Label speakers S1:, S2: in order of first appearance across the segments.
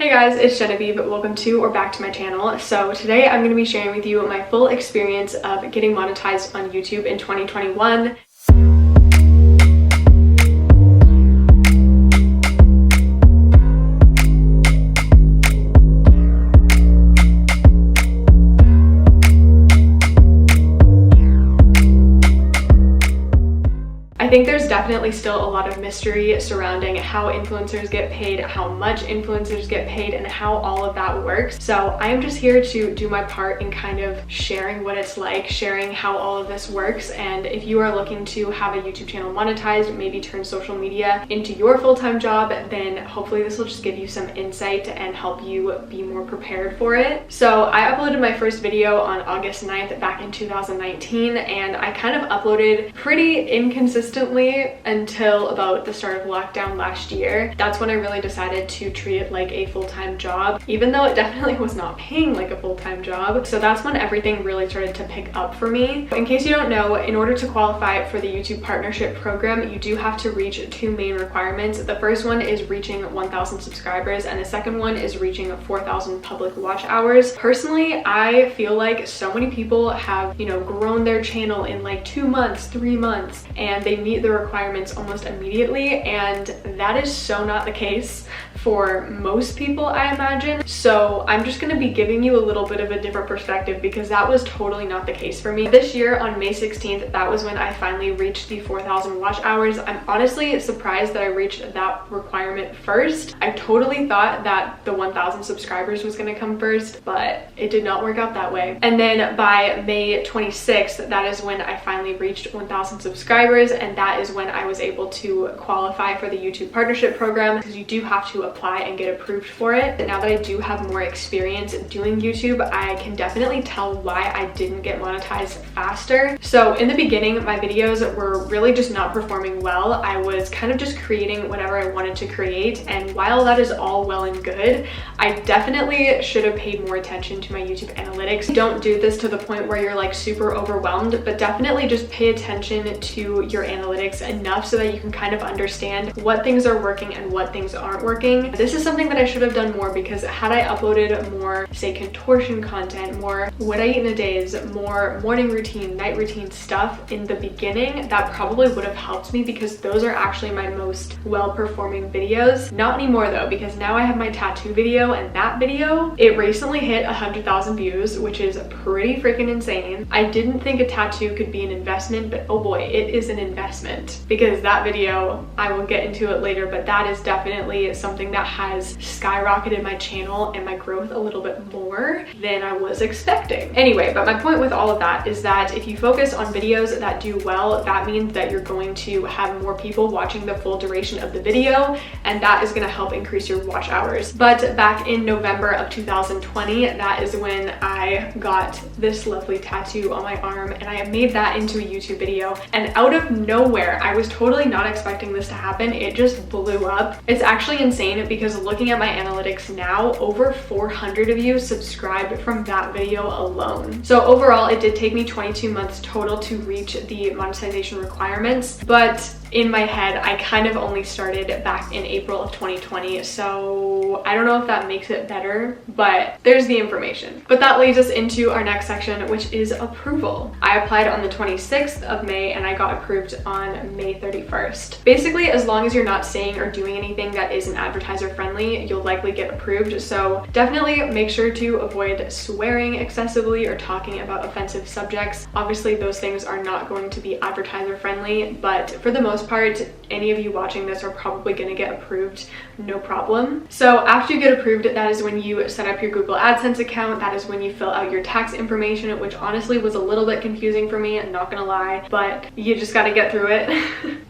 S1: Hey guys, it's Genevieve. Welcome to or back to my channel. So today I'm going to be sharing with you my full experience of getting monetized on YouTube in 2021. I think there's definitely still a lot of mystery surrounding how influencers get paid, how much influencers get paid, and how all of that works. So I am just here to do my part in kind of sharing what it's like, sharing how all of this works. And if you are looking to have a YouTube channel monetized, maybe turn social media into your full-time job, then hopefully this will just give you some insight and help you be more prepared for it. So I uploaded my first video on August 9th back in 2019, and I kind of uploaded pretty inconsistently until about the start of lockdown last year. That's when I really decided to treat it like a full-time job, even though it definitely was not paying like a full-time job. So that's when everything really started to pick up for me. In case you don't know, in order to qualify for the YouTube partnership program, you do have to reach two main requirements. The first one is reaching 1,000 subscribers, and the second one is reaching 4,000 public watch hours. Personally, I feel like so many people have, grown their channel in like 2 months, 3 months, and they meet the requirements almost immediately, and that is so not the case for most people, I imagine. So I'm just going to be giving you a little bit of a different perspective because that was totally not the case for me. This year on May 16th, that was when I finally reached the 4,000 watch hours. I'm honestly surprised that I reached that requirement first. I totally thought that the 1,000 subscribers was going to come first, but it did not work out that way. And then by May 26th, that is when I finally reached 1,000 subscribers, and that is when I was able to qualify for the YouTube partnership program, because you do have to apply and get approved for it. And now that I do have more experience doing YouTube, I can definitely tell why I didn't get monetized faster. So in the beginning, my videos were really just not performing well. I was kind of just creating whatever I wanted to create, and while that is all well and good, I definitely should have paid more attention to my YouTube analytics. Don't do this to the point where you're like super overwhelmed, but definitely just pay attention to your analytics enough so that you can kind of understand what things are working and what things aren't working. This is something that I should have done more, because had I uploaded more, say, contortion content, more what I eat in a day, more morning routine, night routine stuff in the beginning, that probably would have helped me, because those are actually my most well-performing videos. Not anymore though, because now I have my tattoo video, and that video, it recently hit 100,000 views, which is pretty freaking insane. I didn't think a tattoo could be an investment, but oh boy, it is an investment, because that video, I will get into it later, but that is definitely something that has skyrocketed my channel and my growth a little bit more than I was expecting. Anyway, but my point with all of that is that if you focus on videos that do well, that means that you're going to have more people watching the full duration of the video, and that is going to help increase your watch hours. But back in November of 2020, that is when I got this lovely tattoo on my arm, and I made that into a YouTube video, and out of nowhere, I was totally not expecting this to happen. It just blew up. It's actually insane, because looking at my analytics now, over 400 of you subscribed from that video alone. So overall, it did take me 22 months total to reach the monetization requirements, but in my head, I kind of only started back in April of 2020, so I don't know if that makes it better, but there's the information. But that leads us into our next section, which is approval. I applied on the 26th of May, and I got approved on May 31st. Basically, as long as you're not saying or doing anything that isn't advertiser friendly, you'll likely get approved. So definitely make sure to avoid swearing excessively or talking about offensive subjects. Obviously, those things are not going to be advertiser friendly, but for the most part, any of you watching this are probably going to get approved, no problem. So after you get approved, that is when you set up your Google AdSense account. That is when you fill out your tax information, which honestly was a little bit confusing for me, I'm not gonna lie, but you just got to get through it.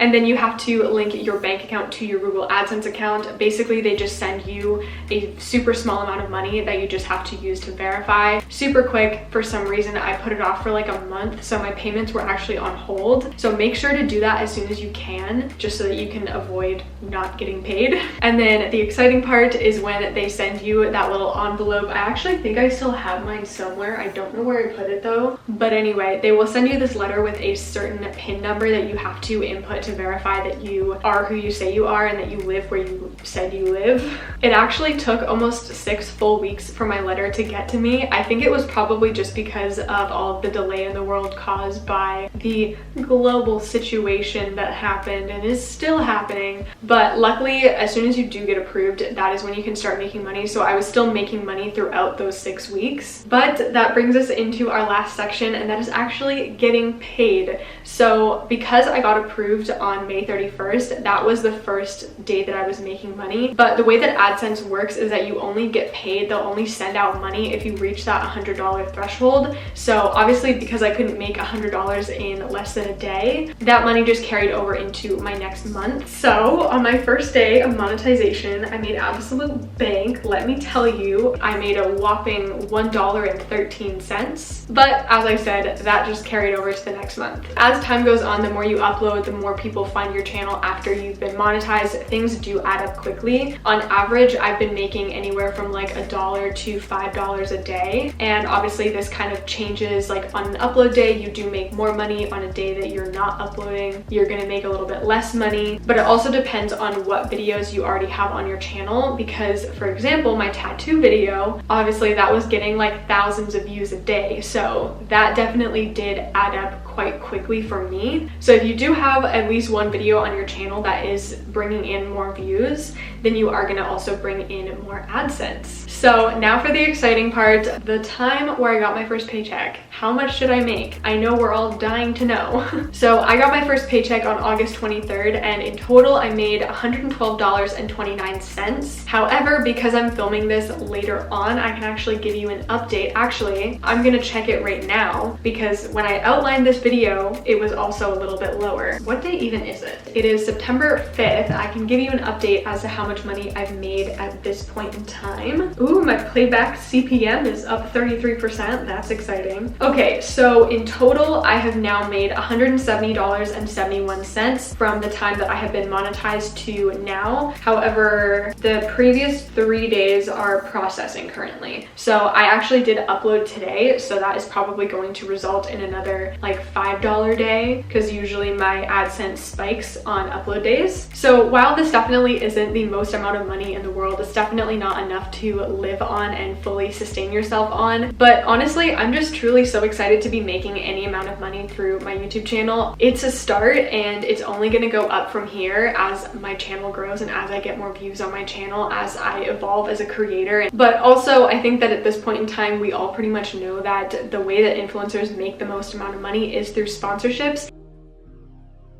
S1: And then you have to link your bank account to your Google AdSense account. Basically, they just send you a super small amount of money that you just have to use to verify. Super quick. For some reason, I put it off for like a month, so my payments were actually on hold. So make sure to do that as soon as you can, just so that you can avoid not getting paid. And then the exciting part is when they send you that little envelope. I actually think I still have mine somewhere. I don't know where I put it though. But anyway, they will send you this letter with a certain PIN number that you have to input to verify that you are who you say you are and that you live where you said you live. It actually took almost 6 full weeks for my letter to get to me. I think it was probably just because of all of the delay in the world caused by the global situation that happened and is still happening. But luckily, as soon as you do get approved, that is when you can start making money. So I was still making money throughout those 6 weeks. But that brings us into our last section, and that is actually getting paid. So because I got approved on May 31st, that was the first day that I was making money. But the way that AdSense works is that you only get paid, they'll only send out money if you reach that $100 threshold. So obviously, because I couldn't make $100 in less than a day, that money just carried over into my next month. So on my first day of monetization, I made absolute bank. Let me tell you, I made a whopping $1.13. But as I said, that just carried over to the next month. As time goes on, the more you upload, the more people find your channel after you've been monetized. Things do add up quickly. On average, I've been making anywhere from like $1 to $5 a day. And obviously this kind of changes. Like on an upload day, you do make more money. On a day that you're not uploading, you're gonna make a little bit less money. But it also depends on what videos you already have on your channel, because for example, my tattoo video, obviously that was getting like thousands of views a day. So that definitely did add up quite quickly for me. So if you do have at least one video on your channel that is bringing in more views, then you are gonna also bring in more AdSense. So now for the exciting part, the time where I got my first paycheck. How much did I make? I know we're all dying to know. So I got my first paycheck on August 23rd, and in total I made $112.29. However, because I'm filming this later on, I can actually give you an update. Actually, I'm gonna check it right now, because when I outlined this video, it was also a little bit lower. What day even is it? It is September 5th. I can give you an update as to how much money I've made at this point in time. Ooh, my playback CPM is up 33%. That's exciting. Okay, so in total, I have now made $170.71 from the time that I have been monetized to now. However, the previous 3 days are processing currently. So I actually did upload today, so that is probably going to result in another like $5 day, because usually my AdSense spikes on upload days. So while this definitely isn't the most amount of money in the world, it's definitely not enough to live on and fully sustain yourself on. But honestly, I'm just truly so excited to be making any amount of money through my YouTube channel. It's a start, and it's only gonna go up from here as my channel grows and as I get more views on my channel, as I evolve as a creator. But also, I think that at this point in time, we all pretty much know that the way that influencers make the most amount of money is through sponsorships.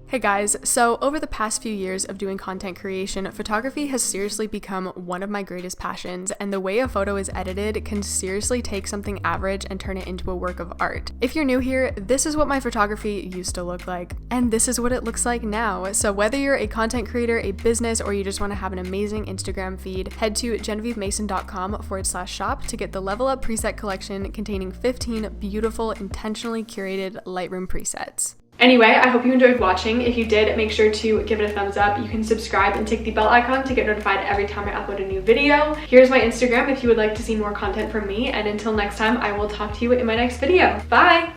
S1: Hey guys, so over the past few years of doing content creation, photography has seriously become one of my greatest passions, and the way a photo is edited can seriously take something average and turn it into a work of art. If you're new here, this is what my photography used to look like, and this is what it looks like now. So whether you're a content creator, a business, or you just want to have an amazing Instagram feed, head to genevievemason.com/shop to get the Level Up preset collection containing 15 beautiful, intentionally curated Lightroom presets. Anyway, I hope you enjoyed watching. If you did, make sure to give it a thumbs up. You can subscribe and tick the bell icon to get notified every time I upload a new video. Here's my Instagram if you would like to see more content from me. And until next time, I will talk to you in my next video. Bye!